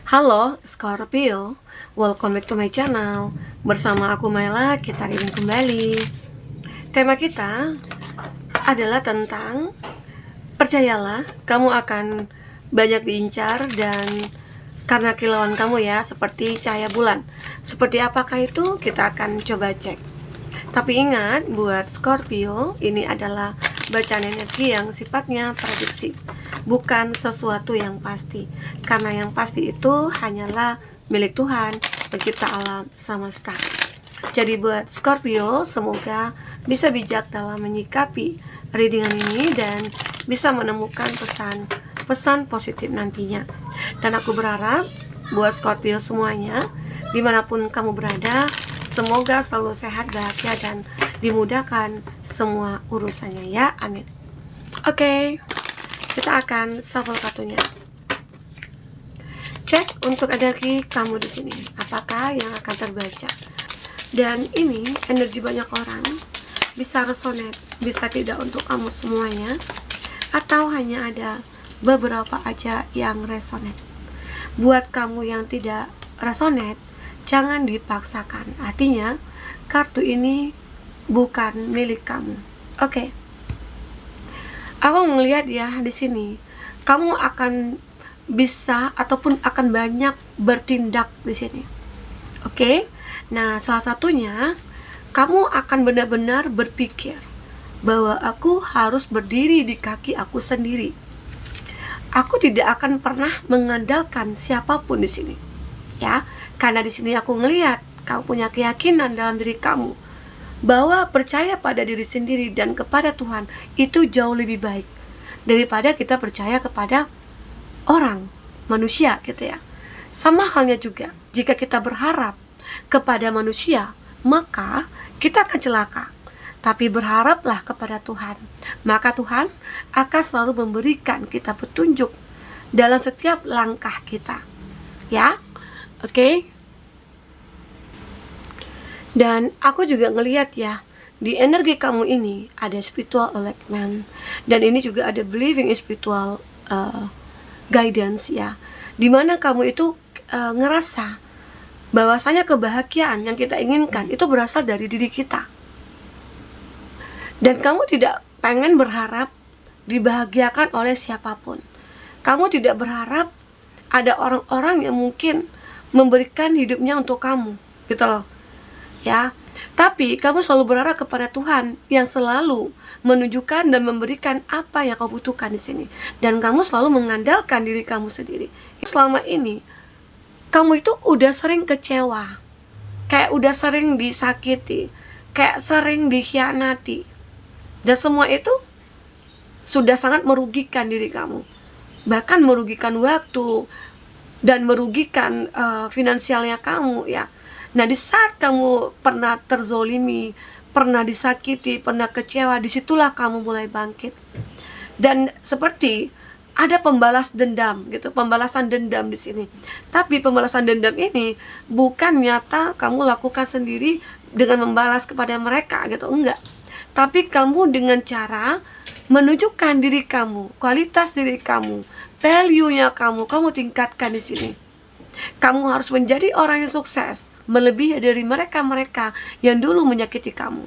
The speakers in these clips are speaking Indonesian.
Halo Scorpio, welcome back to my channel. Bersama aku Maila, kita reading kembali. Tema kita adalah tentang percayalah, kamu akan banyak diincar dan karena kilauan kamu ya, seperti cahaya bulan. Seperti apakah itu? Kita akan coba cek. Tapi ingat, buat Scorpio, ini adalah bacaan energi yang sifatnya prediksi, bukan sesuatu yang pasti. Karena yang pasti itu hanyalah milik Tuhan, pencipta alam semesta. Jadi buat Scorpio, semoga bisa bijak dalam menyikapi readingan ini dan bisa menemukan pesan positif nantinya. Dan aku berharap buat Scorpio semuanya, dimanapun kamu berada, semoga selalu sehat, bahagia, dan dimudahkan semua urusannya ya, amin. Oke, kita akan shuffle kartunya. Cek untuk energi kamu di sini, apakah yang akan terbaca. Dan ini energi banyak orang, bisa resonate, bisa tidak untuk kamu semuanya, atau hanya ada beberapa aja yang resonate. Buat kamu yang tidak resonate, jangan dipaksakan. Artinya, kartu ini bukan milik kamu. Oke. Aku melihat ya di sini, kamu akan bisa ataupun akan banyak bertindak di sini. Oke. Nah, salah satunya kamu akan benar-benar berpikir bahwa aku harus berdiri di kaki aku sendiri. Aku tidak akan pernah mengandalkan siapapun di sini. Ya, karena di sini aku melihat kamu punya keyakinan dalam diri kamu bahwa percaya pada diri sendiri dan kepada Tuhan itu jauh lebih baik daripada kita percaya kepada orang, manusia gitu ya. Sama halnya juga jika kita berharap kepada manusia, maka kita akan celaka. Tapi berharaplah kepada Tuhan, maka Tuhan akan selalu memberikan kita petunjuk dalam setiap langkah kita. Ya, oke. Dan aku juga ngelihat ya, di energi kamu ini ada spiritual alignment, dan ini juga ada believing in spiritual guidance ya, dimana kamu itu ngerasa bahwasanya kebahagiaan yang kita inginkan itu berasal dari diri kita. Dan kamu tidak pengen berharap dibahagiakan oleh siapapun. Kamu tidak berharap ada orang-orang yang mungkin memberikan hidupnya untuk kamu, gitu loh. Ya, tapi kamu selalu berharap kepada Tuhan yang selalu menunjukkan dan memberikan apa yang kamu butuhkan di sini. Dan kamu selalu mengandalkan diri kamu sendiri. Selama ini kamu itu udah sering kecewa, kayak udah sering disakiti, kayak sering dikhianati. Dan semua itu sudah sangat merugikan diri kamu. Bahkan merugikan waktu dan merugikan finansialnya kamu ya. Nah, di saat kamu pernah terzolimi, pernah disakiti, pernah kecewa, disitulah kamu mulai bangkit. Dan seperti ada pembalas dendam gitu, pembalasan dendam di sini. Tapi pembalasan dendam ini bukan nyata kamu lakukan sendiri dengan membalas kepada mereka gitu, enggak. Tapi kamu dengan cara menunjukkan diri kamu, kualitas diri kamu, value-nya kamu tingkatkan di sini. Kamu harus menjadi orang yang sukses, melebihi dari mereka-mereka yang dulu menyakiti kamu.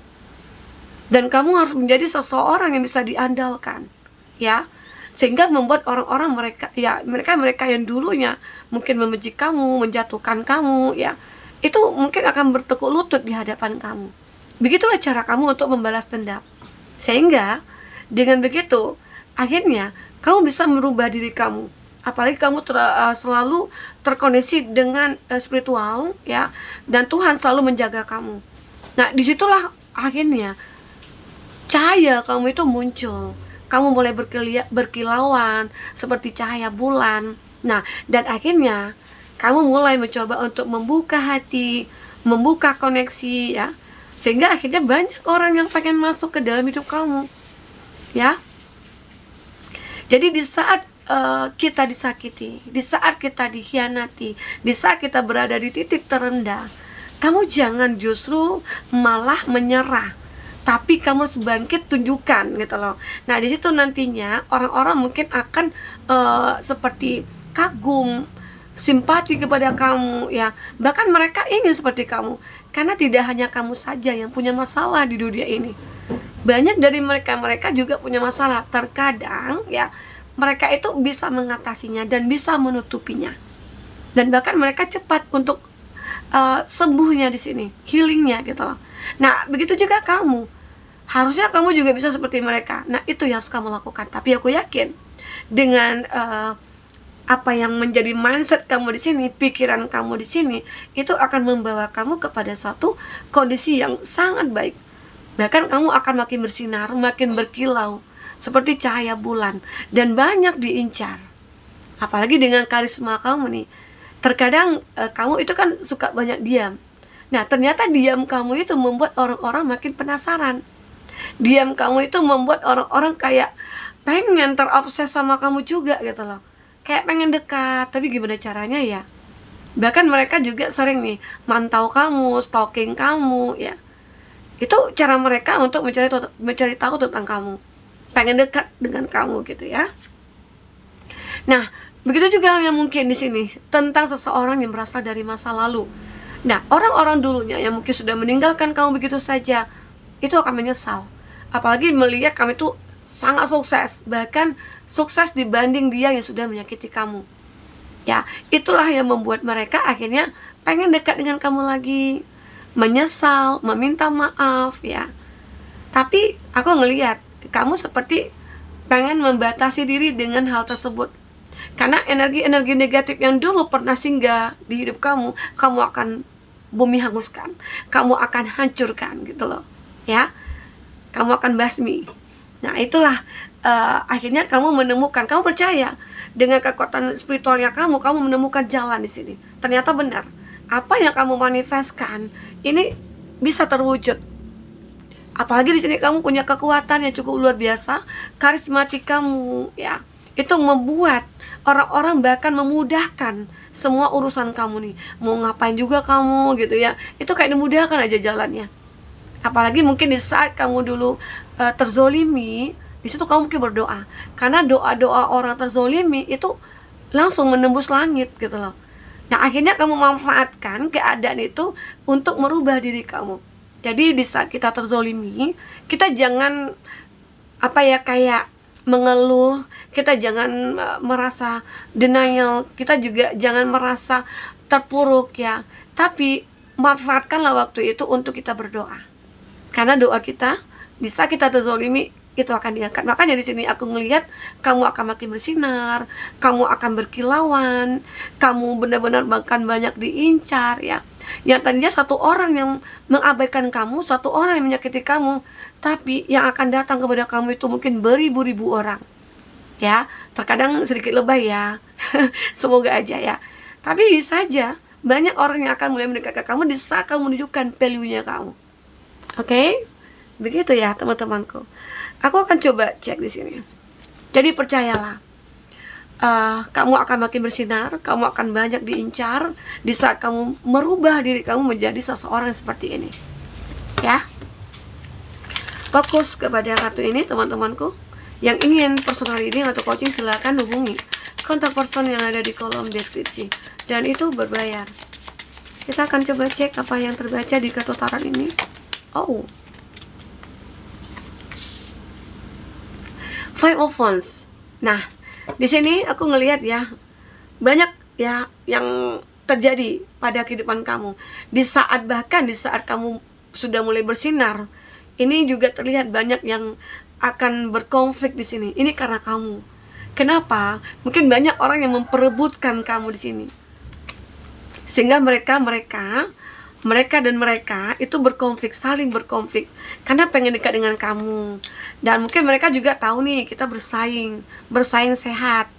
Dan kamu harus menjadi seseorang yang bisa diandalkan, ya. Sehingga membuat orang-orang mereka yang dulunya mungkin membenci kamu, menjatuhkan kamu, ya, itu mungkin akan bertekuk lutut di hadapan kamu. Begitulah cara kamu untuk membalas dendam. Sehingga dengan begitu, akhirnya kamu bisa merubah diri kamu. Apalagi kamu selalu terkoneksi dengan spiritual ya, dan Tuhan selalu menjaga kamu. Nah, disitulah akhirnya cahaya kamu itu muncul. Kamu mulai berkilauan seperti cahaya bulan. Nah, dan akhirnya kamu mulai mencoba untuk membuka hati, membuka koneksi ya, sehingga akhirnya banyak orang yang pengen masuk ke dalam hidup kamu ya. Jadi di saat kita disakiti, di saat kita dikhianati, di saat kita berada di titik terendah, kamu jangan justru malah menyerah, tapi kamu harus bangkit, tunjukkan gitu loh. Nah, di situ nantinya orang-orang mungkin akan seperti kagum, simpati kepada kamu, ya. Bahkan mereka ingin seperti kamu, karena tidak hanya kamu saja yang punya masalah di dunia ini. Banyak dari mereka juga punya masalah. Terkadang ya mereka itu bisa mengatasinya dan bisa menutupinya, dan bahkan mereka cepat untuk sembuhnya di sini, healingnya gitu loh. Nah, begitu juga kamu. Harusnya kamu juga bisa seperti mereka. Nah, itu yang harus kamu lakukan. Tapi aku yakin dengan apa yang menjadi mindset kamu di sini, pikiran kamu di sini, itu akan membawa kamu kepada satu kondisi yang sangat baik. Bahkan kamu akan makin bersinar, makin berkilau seperti cahaya bulan, dan banyak diincar. Apalagi dengan karisma kamu nih. Terkadang kamu itu kan suka banyak diam. Nah, ternyata diam kamu itu membuat orang-orang makin penasaran. Diam kamu itu membuat orang-orang kayak pengen terobses sama kamu juga gitu loh. Kayak pengen dekat, tapi gimana caranya ya? Bahkan mereka juga sering nih mantau kamu, stalking kamu ya. Itu cara mereka untuk mencari tahu tentang kamu. Pengen dekat dengan kamu gitu ya. Nah, begitu juga yang mungkin di sini tentang seseorang yang berasal dari masa lalu. Nah, orang-orang dulunya yang mungkin sudah meninggalkan kamu begitu saja, itu akan menyesal. Apalagi melihat kamu itu sangat sukses, bahkan sukses dibanding dia yang sudah menyakiti kamu. Ya, itulah yang membuat mereka akhirnya pengen dekat dengan kamu lagi, menyesal, meminta maaf ya. Tapi aku ngelihat kamu seperti pengen membatasi diri dengan hal tersebut. Karena energi-energi negatif yang dulu pernah singgah di hidup kamu, kamu akan bumi hanguskan, kamu akan hancurkan gitu loh, ya. Kamu akan basmi. Nah, itulah akhirnya kamu menemukan, kamu percaya dengan kekuatan spiritualnya kamu menemukan jalan di sini. Ternyata benar, apa yang kamu manifestkan ini bisa terwujud. Apalagi di sini kamu punya kekuatan yang cukup luar biasa, karismatik kamu, ya. Itu membuat orang-orang bahkan memudahkan semua urusan kamu nih. Mau ngapain juga kamu gitu ya, itu kayak dimudahkan aja jalannya. Apalagi mungkin di saat kamu dulu terzolimi, di situ kamu mungkin berdoa, karena doa-doa orang terzolimi itu langsung menembus langit gitu loh. Nah, akhirnya kamu manfaatkan keadaan itu untuk merubah diri kamu. Jadi di saat kita terzolimi, kita jangan kayak mengeluh, kita jangan merasa denial, kita juga jangan merasa terpuruk ya. Tapi manfaatkanlah waktu itu untuk kita berdoa. Karena doa kita di saat kita terzolimi itu akan diangkat. Makanya di sini aku ngelihat kamu akan makin bersinar, kamu akan berkilauan, kamu benar-benar bahkan banyak diincar ya. Yang tadinya satu orang yang mengabaikan kamu, satu orang yang menyakiti kamu, tapi yang akan datang kepada kamu itu mungkin beribu-ribu orang. Ya, terkadang sedikit lebay ya. Semoga aja ya. Tapi bisa aja banyak orang yang akan mulai mendekat ke kamu di saat kamu menunjukkan value-nya kamu. Oke? Begitu ya, teman-temanku. Aku akan coba cek di sini. Jadi percayalah, kamu akan makin bersinar, kamu akan banyak diincar di saat kamu merubah diri kamu menjadi seseorang seperti ini. Ya, fokus kepada kartu ini, teman-temanku. Yang ingin personal reading atau coaching silakan hubungi kontak person yang ada di kolom deskripsi, dan itu berbayar. Kita akan coba cek apa yang terbaca di kartu tarot ini. Oh, Five of Wands. Nah, di sini aku ngelihat ya, banyak ya yang terjadi pada kehidupan kamu. Bahkan di saat kamu sudah mulai bersinar, ini juga terlihat banyak yang akan berkonflik di sini. Ini karena kamu. Kenapa? Mungkin banyak orang yang memperebutkan kamu di sini. Sehingga mereka itu berkonflik, saling berkonflik karena pengen dekat dengan kamu. Dan mungkin mereka juga tahu nih, kita bersaing sehat.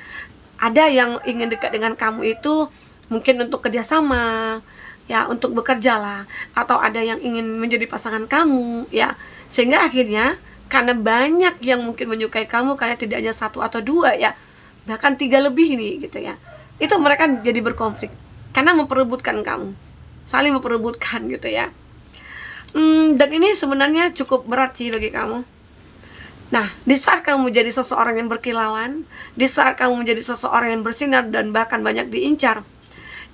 Ada yang ingin dekat dengan kamu itu mungkin untuk kerjasama ya, untuk bekerja lah, atau ada yang ingin menjadi pasangan kamu ya. Sehingga akhirnya karena banyak yang mungkin menyukai kamu, karena tidak hanya satu atau dua ya, bahkan 3 lebih nih gitu ya, itu mereka jadi berkonflik karena memperebutkan kamu, saling memperebutkan gitu ya. Dan ini sebenarnya cukup berat sih bagi kamu. Nah, di saat kamu menjadi seseorang yang berkilauan, di saat kamu menjadi seseorang yang bersinar dan bahkan banyak diincar,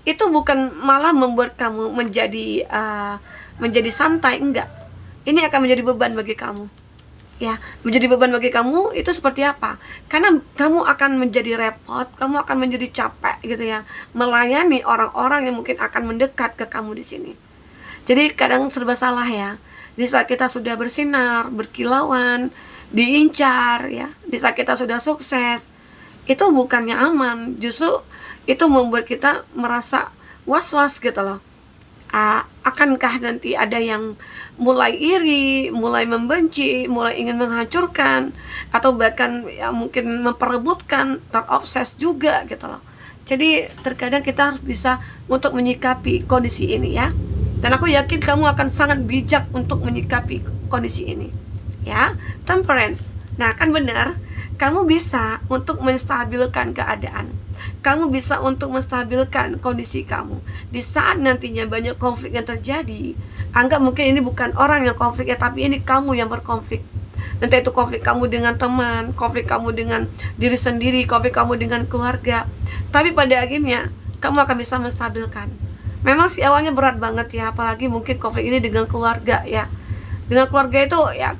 itu bukan malah membuat kamu menjadi santai, enggak. Ini akan menjadi beban bagi kamu. Ya, menjadi beban bagi kamu itu seperti apa? Karena kamu akan menjadi repot, kamu akan menjadi capek gitu ya, melayani orang-orang yang mungkin akan mendekat ke kamu di sini. Jadi kadang serba salah ya. Di saat kita sudah bersinar, berkilauan, diincar ya, di saat kita sudah sukses, itu bukannya aman, justru itu membuat kita merasa was-was gitu loh. Akankah nanti ada yang mulai iri, mulai membenci, mulai ingin menghancurkan, atau bahkan ya mungkin memperebutkan, terobses juga gitu loh. Jadi terkadang kita harus bisa untuk menyikapi kondisi ini ya. Dan aku yakin kamu akan sangat bijak untuk menyikapi kondisi ini ya. Temperance. Nah, kan benar, kamu bisa untuk menstabilkan keadaan. Kamu bisa untuk menstabilkan kondisi kamu. Di saat nantinya banyak konflik yang terjadi, anggap mungkin ini bukan orang yang konflik ya, tapi ini kamu yang berkonflik. Entah itu konflik kamu dengan teman, konflik kamu dengan diri sendiri, konflik kamu dengan keluarga. Tapi pada akhirnya, kamu akan bisa menstabilkan. Memang sih awalnya berat banget ya, apalagi mungkin konflik ini dengan keluarga ya. Dengan keluarga itu ya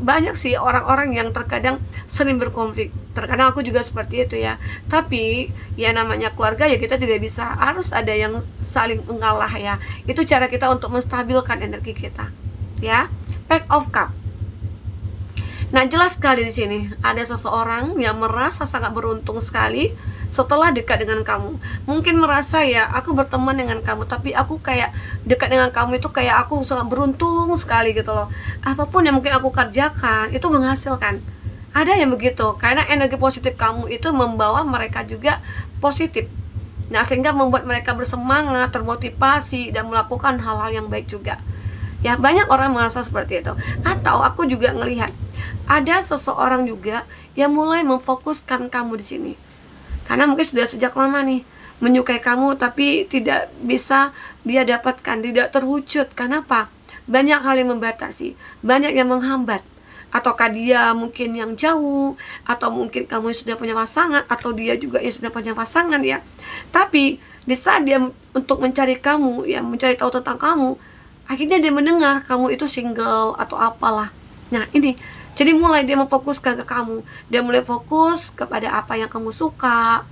banyak sih orang-orang yang terkadang sering berkonflik. Terkadang aku juga seperti itu ya. Tapi ya namanya keluarga ya, kita tidak bisa, harus ada yang saling mengalah ya. Itu cara kita untuk menstabilkan energi kita. Ya. Pack of Cup. Nah, jelas sekali di sini ada seseorang yang merasa sangat beruntung sekali setelah dekat dengan kamu. Mungkin merasa ya, aku berteman dengan kamu, tapi aku kayak dekat dengan kamu itu kayak aku sangat beruntung sekali gitu loh. Apapun yang mungkin aku kerjakan itu menghasilkan. Ada yang begitu, karena energi positif kamu itu membawa mereka juga positif. Nah, sehingga membuat mereka bersemangat, termotivasi, dan melakukan hal-hal yang baik juga. Ya, banyak orang merasa seperti itu. Atau aku juga ngelihat ada seseorang juga yang mulai memfokuskan kamu di sini. Karena mungkin sudah sejak lama nih menyukai kamu, tapi tidak bisa dia dapatkan, tidak terwujud. Kenapa? Banyak hal yang membatasi, banyak yang menghambat. Ataukah dia mungkin yang jauh, atau mungkin kamu sudah punya pasangan, atau dia juga yang sudah punya pasangan ya. Tapi di saat dia untuk mencari kamu, ya mencari tahu tentang kamu, akhirnya dia mendengar kamu itu single atau apalah. Nah ini, jadi mulai dia memfokuskan ke kamu. Dia mulai fokus kepada apa yang kamu suka,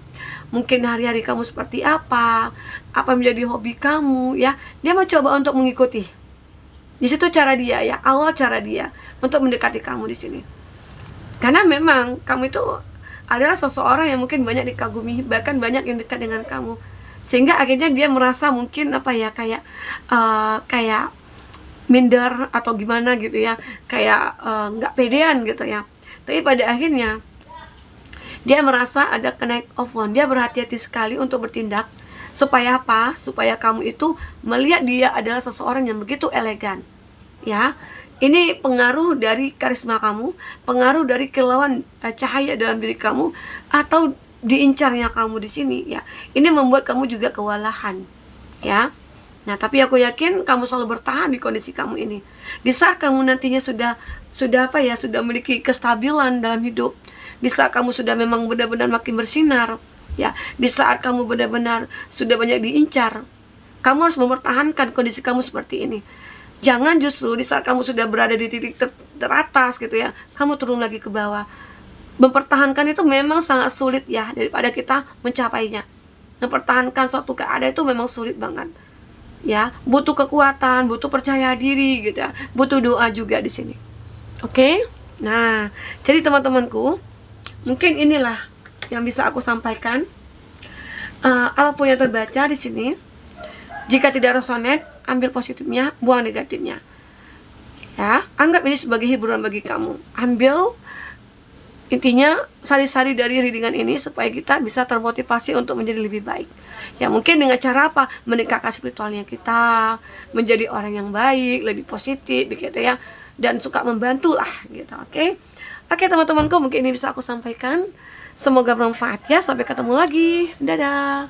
mungkin hari-hari kamu seperti apa menjadi hobi kamu ya. Dia mencoba untuk mengikuti. Di situ cara dia ya, awal cara dia untuk mendekati kamu di sini. Karena memang kamu itu adalah seseorang yang mungkin banyak dikagumi, bahkan banyak yang dekat dengan kamu. Sehingga akhirnya dia merasa mungkin kayak minder atau gimana gitu ya, kayak nggak pedean gitu ya. Tapi pada akhirnya dia merasa ada connect of one. Dia berhati-hati sekali untuk bertindak. Supaya apa? Supaya kamu itu melihat dia adalah seseorang yang begitu elegan. Ya, ini pengaruh dari karisma kamu, pengaruh dari kilauan cahaya dalam diri kamu, atau diincarnya kamu di sini ya. Ini membuat kamu juga kewalahan. Ya. Nah, tapi aku yakin kamu selalu bertahan di kondisi kamu ini. Di saat kamu nantinya sudah memiliki kestabilan dalam hidup, di saat kamu sudah memang benar-benar makin bersinar, ya, di saat kamu benar-benar sudah banyak diincar, kamu harus mempertahankan kondisi kamu seperti ini. Jangan justru di saat kamu sudah berada di titik teratas gitu ya, kamu turun lagi ke bawah. Mempertahankan itu memang sangat sulit ya, daripada kita mencapainya. Mempertahankan suatu keadaan itu memang sulit banget. Ya, butuh kekuatan, butuh percaya diri gitu ya, butuh doa juga di sini. Oke? Nah, jadi teman-temanku, mungkin inilah yang bisa aku sampaikan. Apapun yang terbaca di sini, jika tidak resonate, ambil positifnya, buang negatifnya. Ya, anggap ini sebagai hiburan bagi kamu. Ambil intinya sari-sari dari readingan ini supaya kita bisa termotivasi untuk menjadi lebih baik. Ya, mungkin dengan cara apa? Meningkatkan spiritualnya kita, menjadi orang yang baik, lebih positif gitu ya, dan suka membantu lah gitu. Oke teman-temanku, mungkin ini bisa aku sampaikan. Semoga bermanfaat ya. Sampai ketemu lagi. Dadah.